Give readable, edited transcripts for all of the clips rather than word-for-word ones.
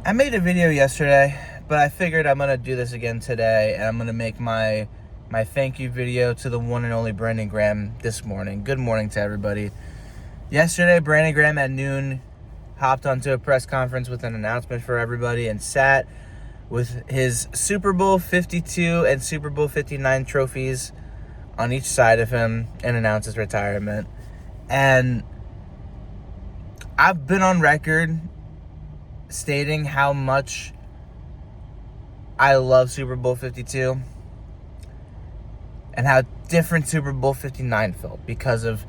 I made a video yesterday, but I figured I'm going to do this again today, and I'm going to make my thank you video to the one and only Brandon Graham this morning. Good morning to everybody. Yesterday, Brandon Graham at noon hopped onto a press conference with an announcement for everybody and sat with his Super Bowl 52 and Super Bowl 59 trophies on each side of him and announced his retirement. And I've been on record stating how much I love Super Bowl 52 and how different Super Bowl 59 felt because of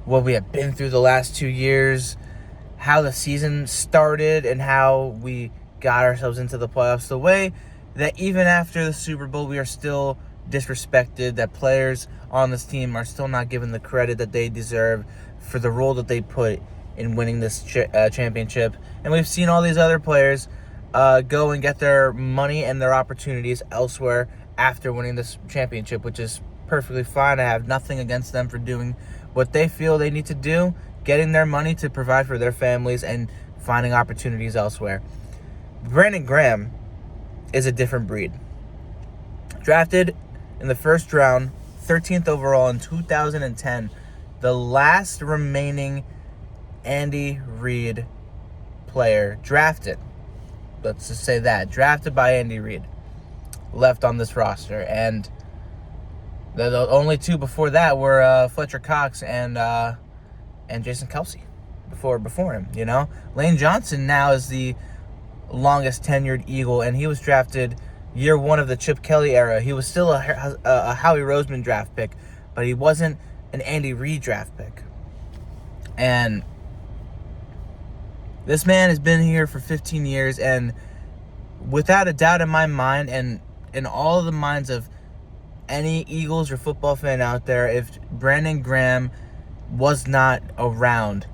what we have been through the last 2 years, how the season started, and how we got ourselves into the playoffs the way that even after the Super Bowl we are still disrespected, that players on this team are still not given the credit that they deserve for the role that they put in winning this championship. And we've seen all these other players go and get their money and their opportunities elsewhere after winning this championship, which is perfectly fine. I have nothing against them for doing what they feel they need to do, getting their money to provide for their families and finding opportunities elsewhere. Brandon Graham is a different breed. Drafted in the first round, 13th overall in 2010, the last remaining Andy Reid player drafted. Let's just say that. Drafted by Andy Reid. Left on this roster. And the only two before that were Fletcher Cox and Jason Kelce before him, you know? Lane Johnson now is the longest tenured Eagle, and he was drafted year one of the Chip Kelly era. He was still a Howie Roseman draft pick, but he wasn't an Andy Reid draft pick. And this man has been here for 15 years, and without a doubt in my mind, and in all of the minds of any Eagles or football fan out there, if Brandon Graham was not around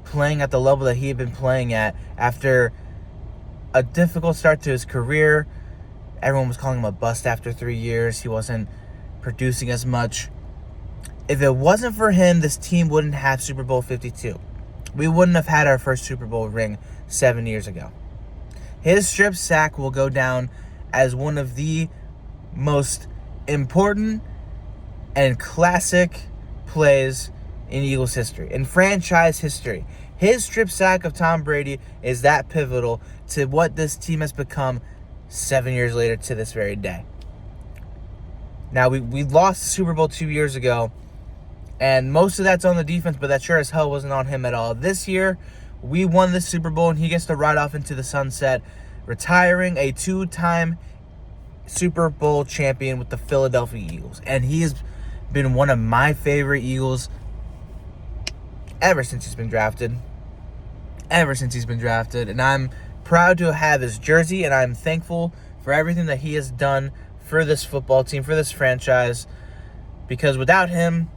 playing at the level that he had been playing at after a difficult start to his career, everyone was calling him a bust after 3 years. He wasn't producing as much. If it wasn't for him, this team wouldn't have Super Bowl 52. We wouldn't have had our first Super Bowl ring 7 years ago. His strip sack will go down as one of the most important and classic plays in Eagles history, in franchise history. His strip sack of Tom Brady is that pivotal to what this team has become 7 years later to this very day. Now, we lost the Super Bowl 2 years ago, and most of that's on the defense, but that sure as hell wasn't on him at all. This year, we won the Super Bowl, and he gets to ride off into the sunset, retiring a two-time Super Bowl champion with the Philadelphia Eagles. And he has been one of my favorite Eagles ever since he's been drafted. And I'm proud to have his jersey, and I'm thankful for everything that he has done for this football team, for this franchise, because without him,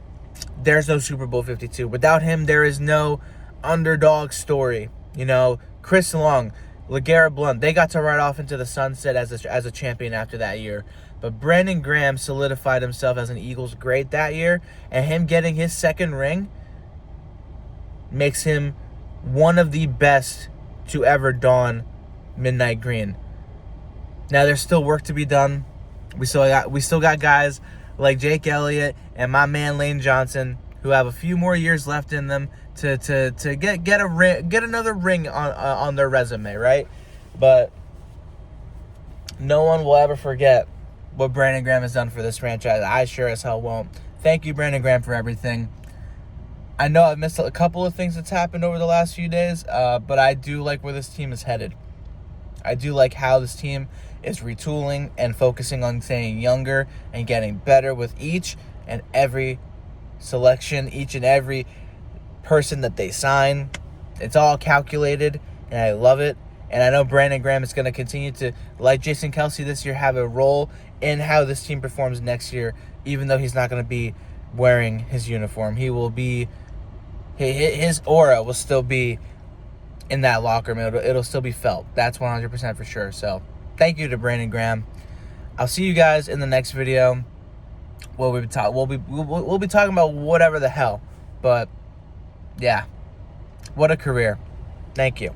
there's no Super Bowl 52. Without him, there is no underdog story. You know, Chris Long, LeGarrette Blount, they got to ride off into the sunset as a champion after that year. But Brandon Graham solidified himself as an Eagles great that year, and him getting his second ring makes him one of the best to ever don midnight green. Now, there's still work to be done. We still got guys like Jake Elliott and my man Lane Johnson who have a few more years left in them to get another ring on their resume, right? But no one will ever forget what Brandon Graham has done for this franchise. I sure as hell won't. Thank you, Brandon Graham, for everything. I know I've missed a couple of things that's happened over the last few days, but I do like where this team is headed. I do like how this team is retooling and focusing on staying younger and getting better with each and every selection, each and every person that they sign. It's all calculated, and I love it. And I know Brandon Graham is going to continue to, like Jason Kelce this year, have a role in how this team performs next year, even though he's not going to be wearing his uniform. He will be, his aura will still be in that locker room. It'll still be felt. That's 100% for sure. So thank you to Brandon Graham. I'll see you guys in the next video. We'll be talking about whatever the hell. But yeah, what a career. Thank you.